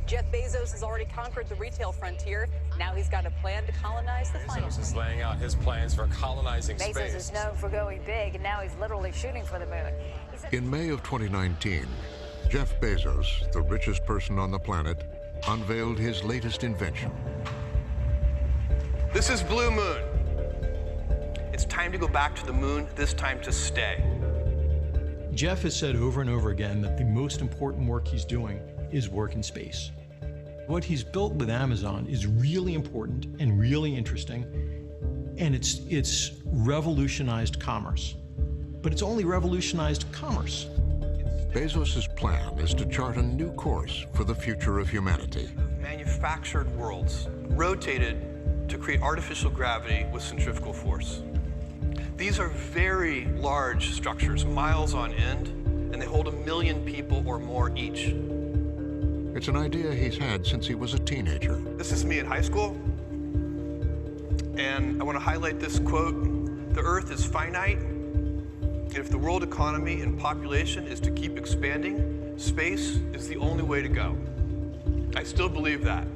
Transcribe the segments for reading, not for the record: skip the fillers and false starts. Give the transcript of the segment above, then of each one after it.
Jeff Bezos has already conquered the retail frontier. Now he's got a plan to colonize the finance. Bezos is laying out his plans for colonizing space. Bezos is known for going big, and now he's literally shooting for the moon. In May of 2019, Jeff Bezos, the richest person on the planet, unveiled his latest invention. This is Blue Moon. It's time to go back to the moon, this time to stay. Jeff has said over and over again that the most important work he's doing is work in space. What he's built with Amazon is really important and really interesting, and it's revolutionized commerce. But it's only revolutionized commerce. Bezos' plan is to chart a new course for the future of humanity. Manufactured worlds rotated to create artificial gravity with centrifugal force. These are very large structures, miles on end, and they hold 1 million people or more each. It's an idea he's had since he was a teenager. This is me in high school, and I want to highlight this quote: "The Earth is finite, and if the world economy and population is to keep expanding, space is the only way to go." I still believe that.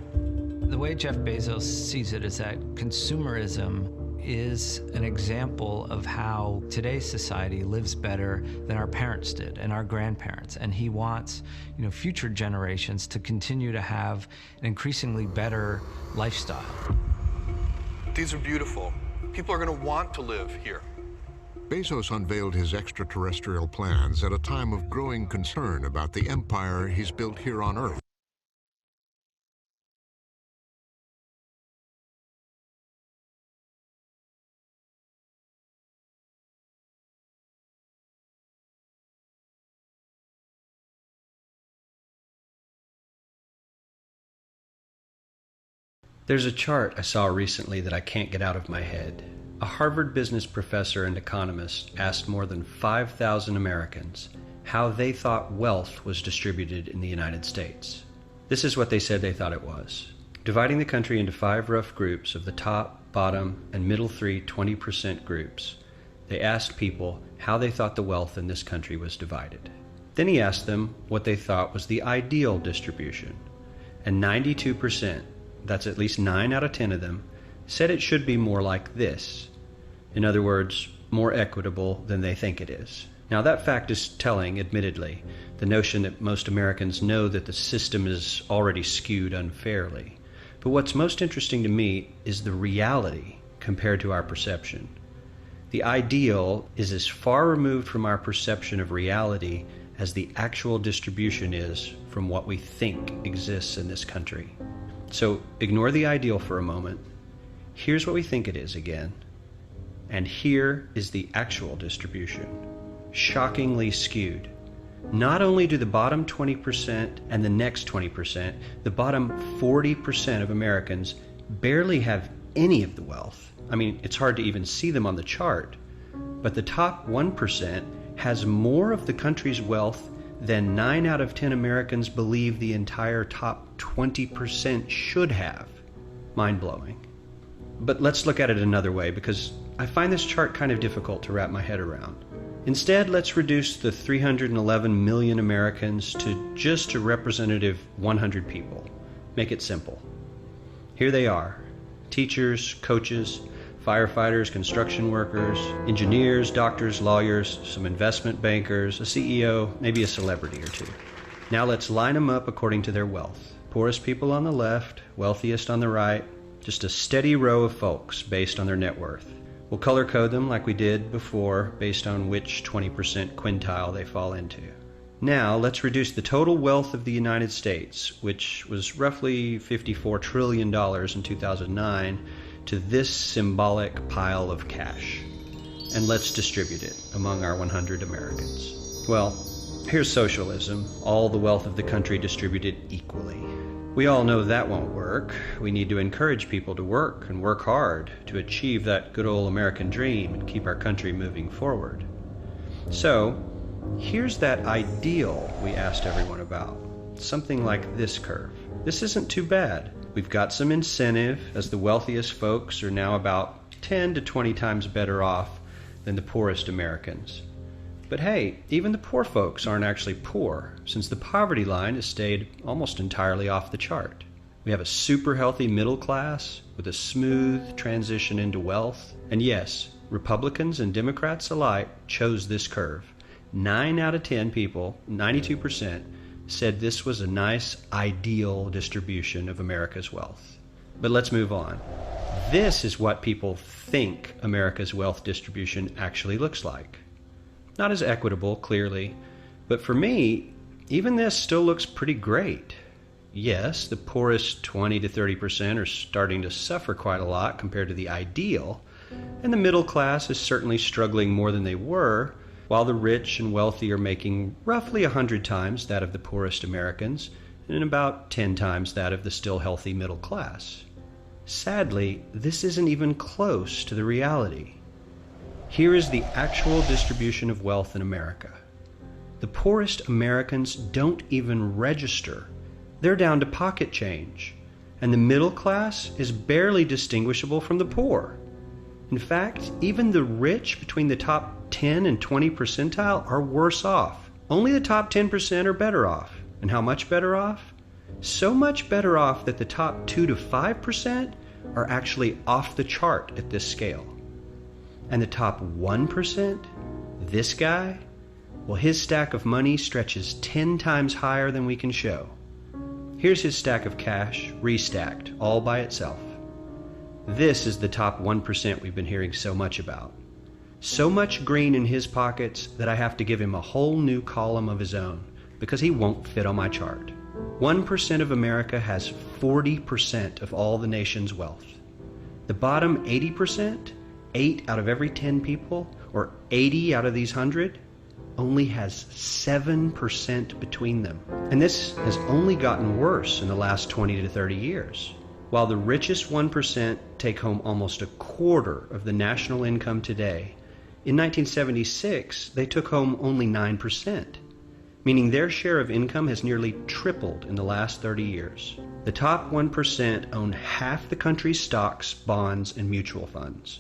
The way Jeff Bezos sees it is that consumerism is an example of how today's society lives better than our parents did and our grandparents. And he wants, future generations to continue to have an increasingly better lifestyle. These are beautiful. People are going to want to live here. Bezos unveiled his extraterrestrial plans at a time of growing concern about the empire he's built here on Earth. There's a chart I saw recently that I can't get out of my head. A Harvard business professor and economist asked more than 5,000 Americans how they thought wealth was distributed in the United States. This is what they said they thought it was. Dividing the country into 5 rough groups of the top, bottom, and middle 3 20% groups, they asked people how they thought the wealth in this country was divided. Then he asked them what they thought was the ideal distribution, and 92%, that's at least 9 out of 10 of them, said it should be more like this. In other words, more equitable than they think it is. Now that fact is telling, admittedly, the notion that most Americans know that the system is already skewed unfairly. But what's most interesting to me is the reality compared to our perception. The ideal is as far removed from our perception of reality as the actual distribution is from what we think exists in this country. So ignore the ideal for a moment. Here's what we think it is again. And here is the actual distribution. Shockingly skewed. Not only do the bottom 20% and the next 20%, the bottom 40% of Americans barely have any of the wealth. I mean, it's hard to even see them on the chart. But the top 1% has more of the country's wealth than 9 out of 10 Americans believe the entire top 20% should have. Mind-blowing. But let's look at it another way, because I find this chart kind of difficult to wrap my head around. Instead, let's reduce the 311 million Americans to just a representative 100 people. Make it simple. Here they are: teachers, coaches, firefighters, construction workers, engineers, doctors, lawyers, some investment bankers, a CEO, maybe a celebrity or two. Now let's line them up according to their wealth. Poorest people on the left, wealthiest on the right, just a steady row of folks based on their net worth. We'll color code them like we did before based on which 20% quintile they fall into. Now let's reduce the total wealth of the United States, which was roughly $54 trillion in 2009, to this symbolic pile of cash. And let's distribute it among our 100 Americans. Well, here's socialism, all the wealth of the country distributed equally. We all know that won't work. We need to encourage people to work and work hard to achieve that good old American dream and keep our country moving forward. So, here's that ideal we asked everyone about. Something like this curve. This isn't too bad. We've got some incentive, as the wealthiest folks are now about 10 to 20 times better off than the poorest Americans. But hey, even the poor folks aren't actually poor, since the poverty line has stayed almost entirely off the chart. We have a super healthy middle class with a smooth transition into wealth. And yes, Republicans and Democrats alike chose this curve. 9 out of 10 people, 92%, said this was a nice, ideal distribution of America's wealth. But let's move on. This is what people think America's wealth distribution actually looks like. Not as equitable, clearly, but for me, even this still looks pretty great. Yes, the poorest 20 to 30% are starting to suffer quite a lot compared to the ideal, and the middle class is certainly struggling more than they were, while the rich and wealthy are making roughly 100 times that of the poorest Americans, and about 10 times that of the still healthy middle class. Sadly, this isn't even close to the reality. Here is the actual distribution of wealth in America. The poorest Americans don't even register. They're down to pocket change, and the middle class is barely distinguishable from the poor. In fact, even the rich between the top 10 and 20 percentile are worse off. Only the top 10% are better off. And how much better off? So much better off that the top 2 to 5% are actually off the chart at this scale. And the top 1%, this guy, well, his stack of money stretches 10 times higher than we can show. Here's his stack of cash, restacked, all by itself. This is the top 1% we've been hearing so much about. So much green in his pockets that I have to give him a whole new column of his own, because he won't fit on my chart. 1% of America has 40% of all the nation's wealth. The bottom 80%, 8 out of every 10 people, or 80 out of these 100, only has 7% between them. And this has only gotten worse in the last 20 to 30 years. While the richest 1% take home almost a quarter of the national income today, in 1976, they took home only 9%, meaning their share of income has nearly tripled in the last 30 years. The top 1% own half the country's stocks, bonds, and mutual funds.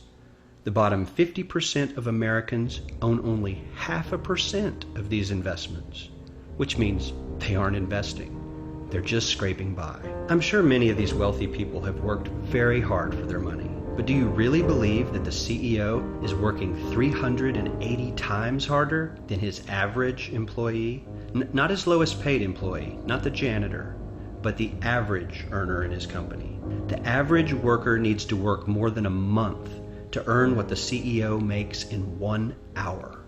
The bottom 50% of Americans own only 0.5% of these investments, which means they aren't investing. They're just scraping by. I'm sure many of these wealthy people have worked very hard for their money, but do you really believe that the CEO is working 380 times harder than his average employee? Not his lowest paid employee, not the janitor, but the average earner in his company. The average worker needs to work more than a month to earn what the CEO makes in 1 hour.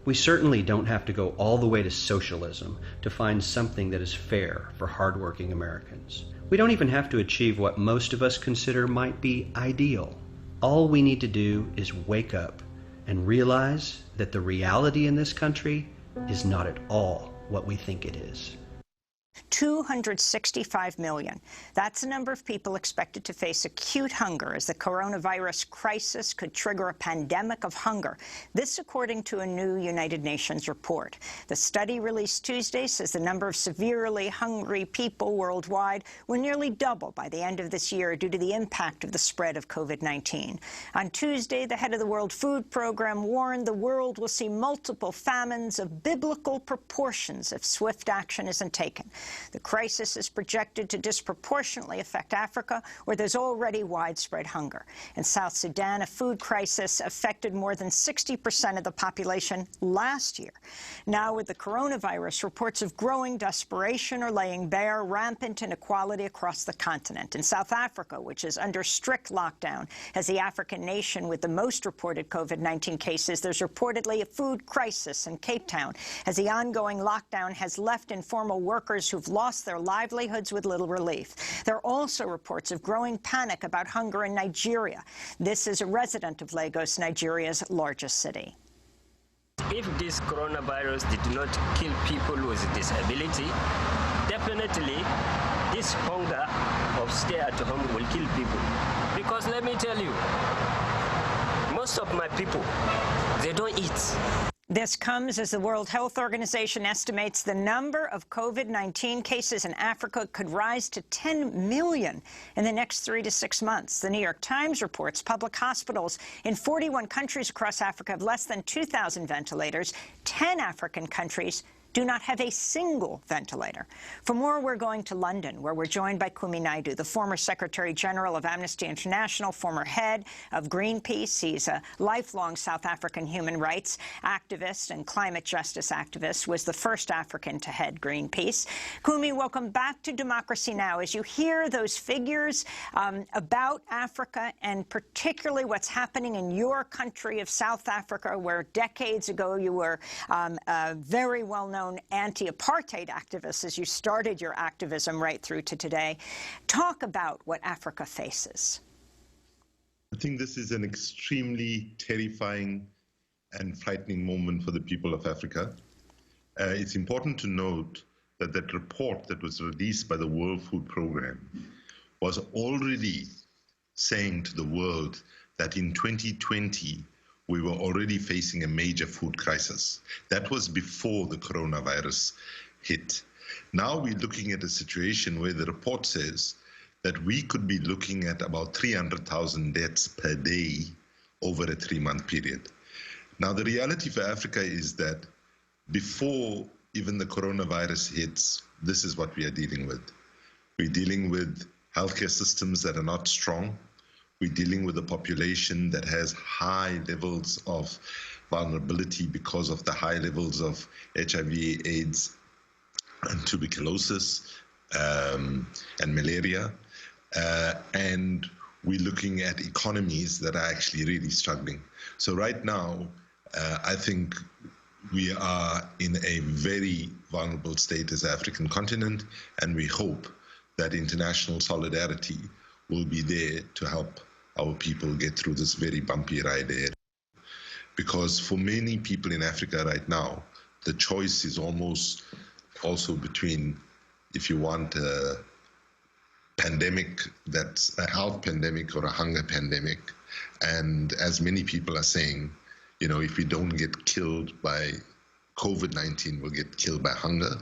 We certainly don't have to go all the way to socialism to find something that is fair for hardworking Americans. We don't even have to achieve what most of us consider might be ideal. All we need to do is wake up and realize that the reality in this country is not at all what we think it is. 265 million. That's the number of people expected to face acute hunger as the coronavirus crisis could trigger a pandemic of hunger. This according to a new United Nations report. The study released Tuesday says the number of severely hungry people worldwide will nearly double by the end of this year due to the impact of the spread of COVID-19. On Tuesday, the head of the World Food Program warned the world will see multiple famines of biblical proportions if swift action isn't taken. The crisis is projected to disproportionately affect Africa, where there's already widespread hunger. In South Sudan, a food crisis affected more than 60% of the population last year. Now, with the coronavirus, reports of growing desperation are laying bare rampant inequality across the continent. In South Africa, which is under strict lockdown, as the African nation with the most reported COVID-19 cases, there's reportedly a food crisis in Cape Town, as the ongoing lockdown has left informal workers who've lost their livelihoods with little relief. There are also reports of growing panic about hunger in Nigeria. This is a resident of Lagos, Nigeria's largest city. If this coronavirus did not kill people with disability, definitely this hunger of stay at home will kill people. Because let me tell you, most of my people, they don't eat. This comes as the World Health Organization estimates the number of COVID-19 cases in Africa could rise to 10 million in the next 3 to 6 months. The New York Times reports public hospitals in 41 countries across Africa have less than 2,000 ventilators. 10 African countries do not have a single ventilator. For more, we're going to London, where we're joined by Kumi Naidoo, the former Secretary General of Amnesty International, former head of Greenpeace. He's a lifelong South African human rights activist and climate justice activist, was the first African to head Greenpeace. Kumi, welcome back to Democracy Now! As you hear those figures about Africa, and particularly what's happening in your country of South Africa, where decades ago you were very well-known anti-apartheid activists as you started your activism right through to today. Talk about what Africa faces. I think this is an extremely terrifying and frightening moment for the people of Africa. It's important to note that that report that was released by the World Food Programme was already saying to the world that in 2020, we were already facing a major food crisis. That was before the coronavirus hit. Now we're looking at a situation where the report says that we could be looking at about 300,000 deaths per day over a 3-month period. Now the reality for Africa is that before even the coronavirus hits, this is what we are dealing with. We're dealing with healthcare systems that are not strong. We're dealing with a population that has high levels of vulnerability because of the high levels of HIV, AIDS, and tuberculosis, and malaria. And we're looking at economies that are actually really struggling. So right now, I think we are in a very vulnerable state as the African continent, and we hope that international solidarity will be there to help our people get through this very bumpy ride ahead. Because for many people in Africa right now, the choice is almost also between, if you want a pandemic that's a health pandemic or a hunger pandemic. And as many people are saying, you know, if we don't get killed by COVID-19, we'll get killed by hunger.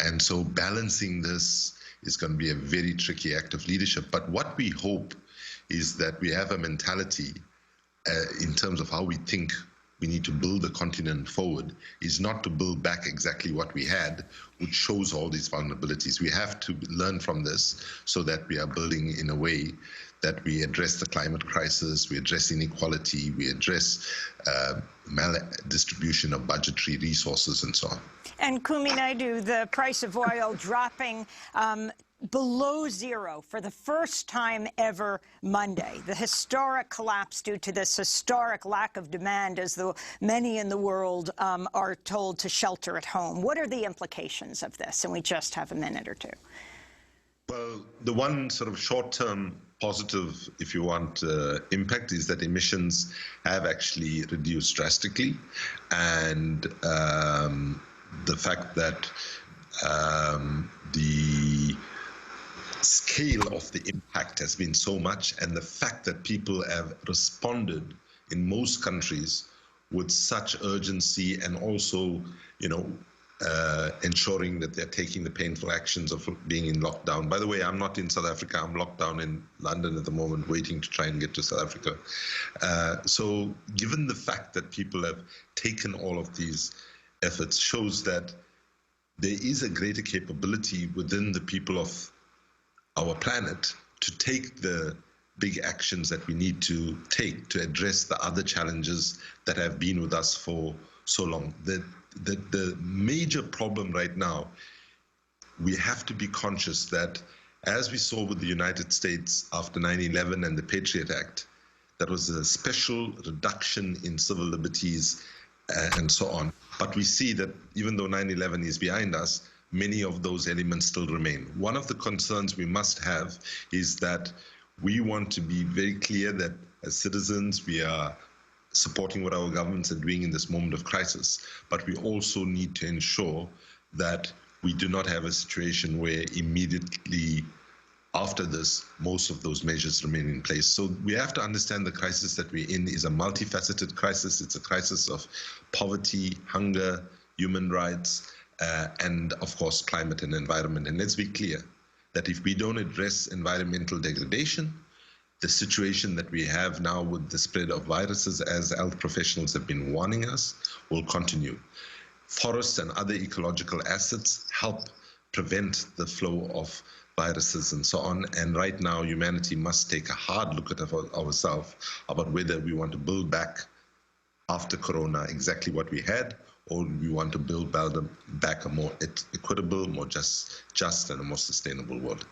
And so balancing this is going to be a very tricky act of leadership. But what we hope is that we have a mentality in terms of how we think we need to build the continent forward, is not to build back exactly what we had, which shows all these vulnerabilities. We have to learn from this so that we are building in a way that we address the climate crisis, we address inequality, we address maldistribution of budgetary resources and so on. And Kumi Naidoo, the price of oil dropping below zero for the first time ever Monday. The historic collapse due to this historic lack of demand as the many in the world are told to shelter at home. What are the implications of this? And we just have a minute or two. Well, the one sort of short-term positive, if you want, impact is that emissions have actually reduced drastically. And the fact that the scale of the impact has been so much, and the fact that people have responded in most countries with such urgency, and also, you know, ensuring that they're taking the painful actions of being in lockdown. By the way, I'm not in South Africa. I'm locked down in London at the moment, waiting to try and get to South Africa. So given the fact that people have taken all of these efforts, shows that there is a greater capability within the people of our planet to take the big actions that we need to take to address the other challenges that have been with us for so long. The major problem right now, we have to be conscious that, as we saw with the United States after 9/11 and the Patriot Act, that was a special reduction in civil liberties and so on. But we see that even though 9/11 is behind us, many of those elements still remain. One of the concerns we must have is that we want to be very clear that as citizens, we are supporting what our governments are doing in this moment of crisis, but we also need to ensure that we do not have a situation where immediately after this, most of those measures remain in place. So we have to understand the crisis that we're in is a multifaceted crisis. It's a crisis of poverty, hunger, human rights, and of course, climate and environment. And let's be clear that if we don't address environmental degradation, the situation that we have now with the spread of viruses, as health professionals have been warning us, will continue. Forests and other ecological assets help prevent the flow of viruses and so on. And right now, humanity must take a hard look at ourselves about whether we want to build back after Corona exactly what we had, or we want to build back a more equitable, more just and a more sustainable world.